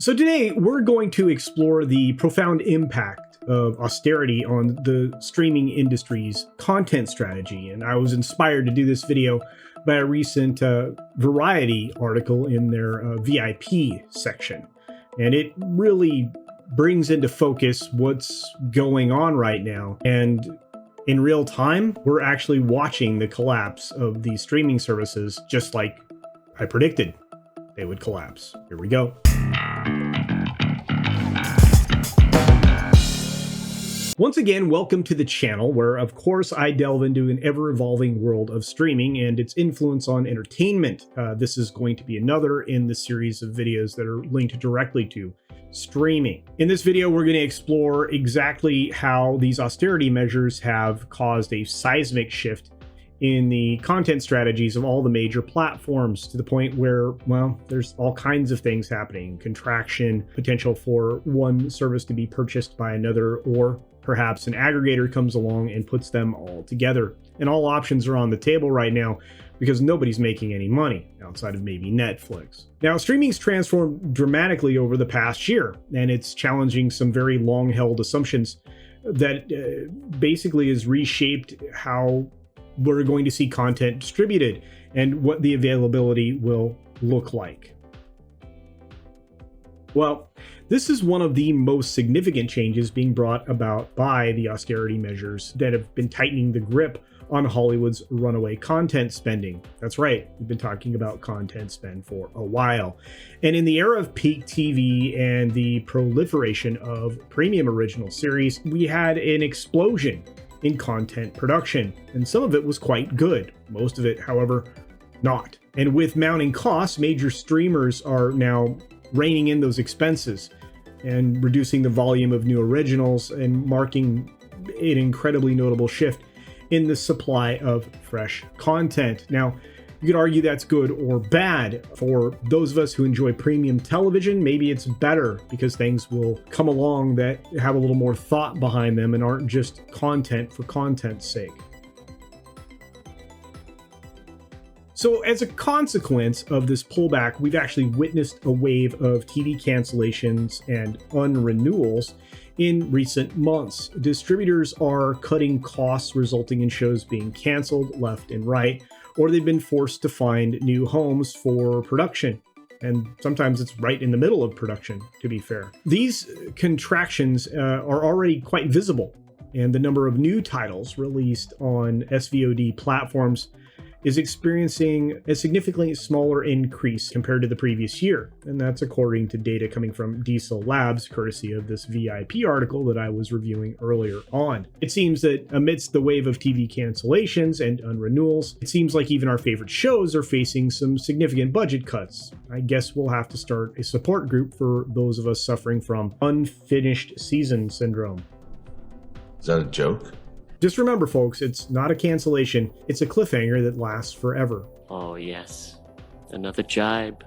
So today we're going to explore the profound impact of austerity on the streaming industry's content strategy. And I was inspired to do this video by a recent Variety article in their VIP section. And it really brings into focus what's going on right now. And in real time, we're actually watching the collapse of these streaming services, just like I predicted they would collapse. Here we go. Once again, welcome to the channel where, of course, I delve into an ever-evolving world of streaming and its influence on entertainment. This is going to be another in the series of videos that are linked directly to streaming. In this video, we're going to explore exactly how these austerity measures have caused a seismic shift in the content strategies of all the major platforms, to the point where, well, there's all kinds of things happening. Contraction, potential for one service to be purchased by another, or perhaps an aggregator comes along and puts them all together. And all options are on the table right now because nobody's making any money outside of maybe Netflix. Now, streaming's transformed dramatically over the past year, and it's challenging some very long-held assumptions that basically has reshaped how we're going to see content distributed and what the availability will look like. Well, this is one of the most significant changes being brought about by the austerity measures that have been tightening the grip on Hollywood's runaway content spending. That's right, we've been talking about content spend for a while. And in the era of peak TV and the proliferation of premium original series, we had an explosion in content production, and some of it was quite good. Most of it, however, not. And with mounting costs, major streamers are now reining in those expenses and reducing the volume of new originals, and marking an incredibly notable shift in the supply of fresh content. Now, you could argue that's good or bad. For those of us who enjoy premium television, maybe it's better because things will come along that have a little more thought behind them and aren't just content for content's sake. So as a consequence of this pullback, we've actually witnessed a wave of TV cancellations and unrenewals in recent months. Distributors are cutting costs, resulting in shows being canceled left and right, or they've been forced to find new homes for production. And sometimes it's right in the middle of production, to be fair. These contractions are already quite visible, and the number of new titles released on SVOD platforms is experiencing a significantly smaller increase compared to the previous year. And that's according to data coming from Diesel Labs, courtesy of this VIP article that I was reviewing earlier on. It seems that amidst the wave of TV cancellations and unrenewals, it seems like even our favorite shows are facing some significant budget cuts. I guess we'll have to start a support group for those of us suffering from unfinished season syndrome. Is that a joke? Just remember, folks, it's not a cancellation, it's a cliffhanger that lasts forever. Oh, yes. Another jibe.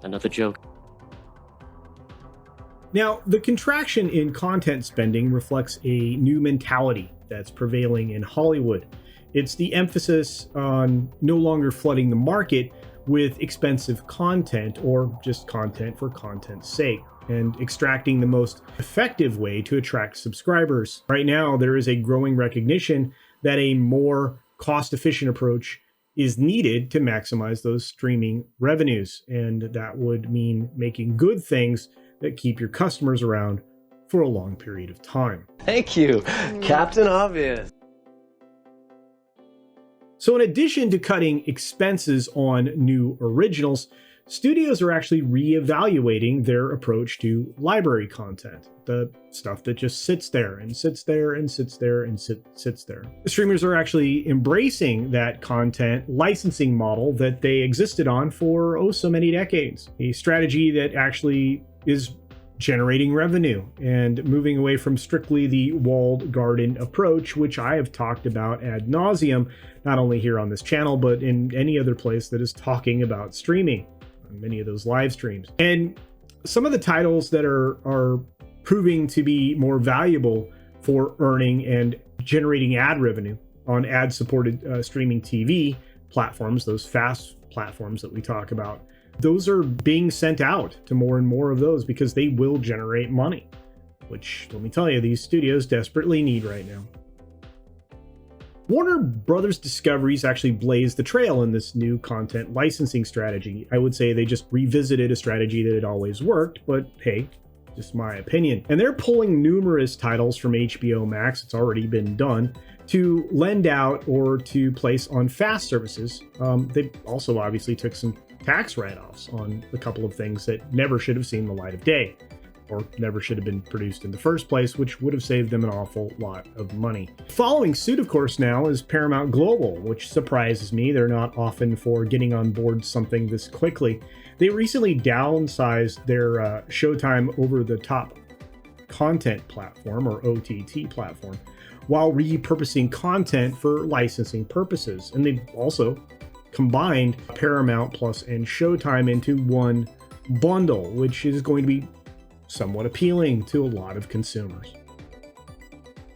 Another joke. Now, the contraction in content spending reflects a new mentality that's prevailing in Hollywood. It's the emphasis on no longer flooding the market with expensive content, or just content for content's sake, and extracting the most effective way to attract subscribers. Right now, there is a growing recognition that a more cost-efficient approach is needed to maximize those streaming revenues, and that would mean making good things that keep your customers around for a long period of time. Thank you, Captain Obvious. So in addition to cutting expenses on new originals, studios are actually reevaluating their approach to library content, the stuff that just sits there and sits there and sits there and sits there. The streamers are actually embracing that content licensing model that they existed on for so many decades, a strategy that actually is generating revenue and moving away from strictly the walled garden approach, which I have talked about ad nauseum, not only here on this channel, but in any other place that is talking about streaming, many of those live streams. And some of the titles that are proving to be more valuable for earning and generating ad revenue on ad-supported streaming TV platforms, those fast platforms that we talk about those are being sent out to more and more of those because they will generate money, which, let me tell you, these studios desperately need right now. Warner Brothers Discovery's actually blazed the trail in this new content licensing strategy. I would say they just revisited a strategy that had always worked, but hey, just my opinion. And they're pulling numerous titles from HBO Max, it's already been done, to lend out or to place on FAST services. They also obviously took some tax write-offs on a couple of things that never should have seen the light of day, or never should have been produced in the first place, which would have saved them an awful lot of money. Following suit, of course, now is Paramount Global, which surprises me. They're not often for getting on board something this quickly. They recently downsized their Showtime over-the-top content platform, or OTT platform, while repurposing content for licensing purposes. And they've also combined Paramount Plus and Showtime into one bundle, which is going to be somewhat appealing to a lot of consumers.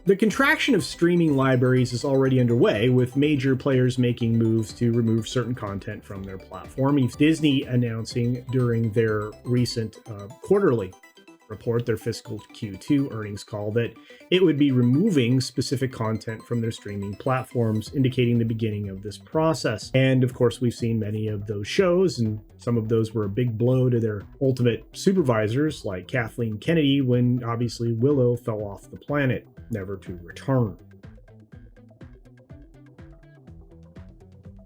The contraction of streaming libraries is already underway, with major players making moves to remove certain content from their platform. Disney announcing during their recent quarterly report, their fiscal Q2 earnings call, that it would be removing specific content from their streaming platforms, indicating the beginning of this process. And of course, we've seen many of those shows, and some of those were a big blow to their ultimate supervisors, like Kathleen Kennedy, when obviously Willow fell off the planet, never to return.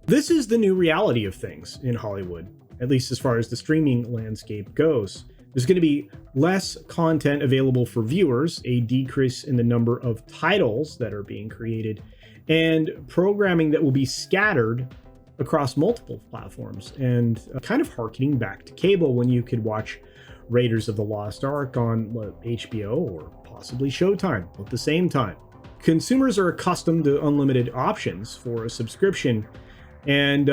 This is the new reality of things in Hollywood, at least as far as the streaming landscape goes. There's going to be less content available for viewers, a decrease in the number of titles that are being created, and programming that will be scattered across multiple platforms, and kind of harkening back to cable when you could watch Raiders of the Lost Ark on HBO or possibly Showtime at the same time. Consumers are accustomed to unlimited options for a subscription, and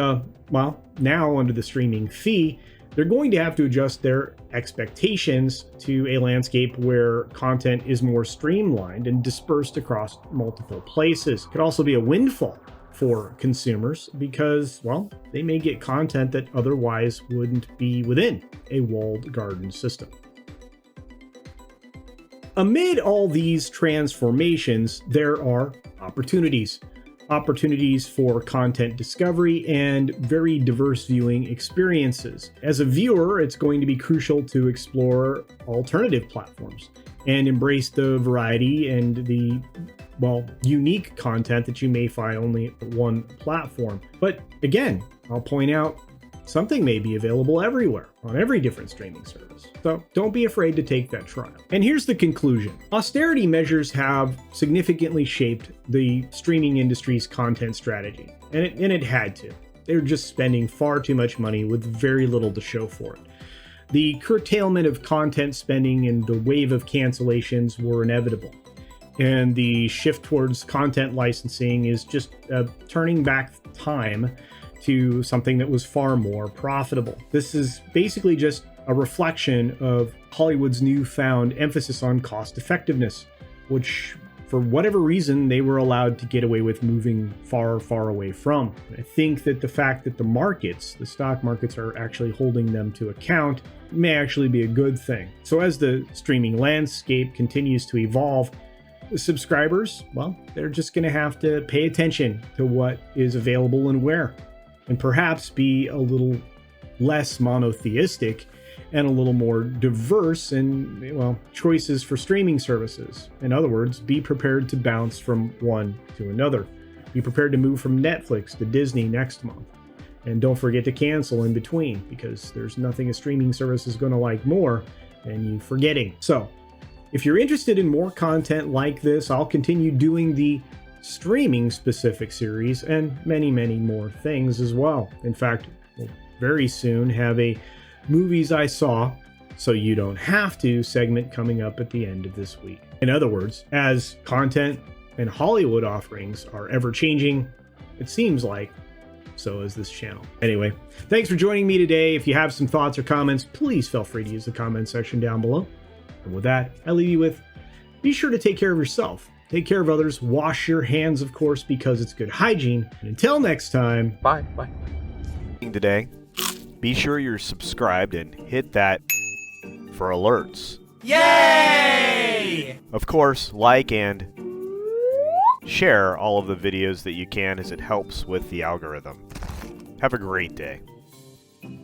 well, now under the streaming fee, they're going to have to adjust their expectations to a landscape where content is more streamlined and dispersed across multiple places. It could also be a windfall for consumers because, well, they may get content that otherwise wouldn't be within a walled garden system. Amid all these transformations, there are opportunities. Opportunities for content discovery and very diverse viewing experiences. As a viewer, it's going to be crucial to explore alternative platforms and embrace the variety and the, well, unique content that you may find only at one platform. But again, I'll point out, something may be available everywhere on every different streaming service. So don't be afraid to take that trial. And here's the conclusion. Austerity measures have significantly shaped the streaming industry's content strategy, and it had to. They're just spending far too much money with very little to show for it. The curtailment of content spending and the wave of cancellations were inevitable. And the shift towards content licensing is just turning back time to something that was far more profitable. This is basically just a reflection of Hollywood's newfound emphasis on cost effectiveness, which for whatever reason they were allowed to get away with moving far, far away from. I think that the fact that the markets, the stock markets, are actually holding them to account may actually be a good thing. So as the streaming landscape continues to evolve, subscribers, well, they're just going to have to pay attention to what is available and where, and perhaps be a little less monotheistic and a little more diverse in, well, choices for streaming services. In other words, be prepared to bounce from one to another. Be prepared to move from Netflix to Disney next month. And don't forget to cancel in between, because there's nothing a streaming service is going to like more than you forgetting. So if you're interested in more content like this, I'll continue doing the streaming specific series and many, many more things as well. In fact, we'll very soon have a movies I saw so you don't have to segment coming up at the end of this week. In other words, as content and Hollywood offerings are ever changing, it seems like, so is this channel. Anyway, thanks for joining me today. If you have some thoughts or comments, please feel free to use the comment section down below. And with that, I leave you with, be sure to take care of yourself. Take care of others. Wash your hands, of course, because it's good hygiene. And until next time, Bye. Today, Be sure you're subscribed and hit that for alerts. Yay! Of course, like and share all of the videos that you can as it helps with the algorithm. Have a great day.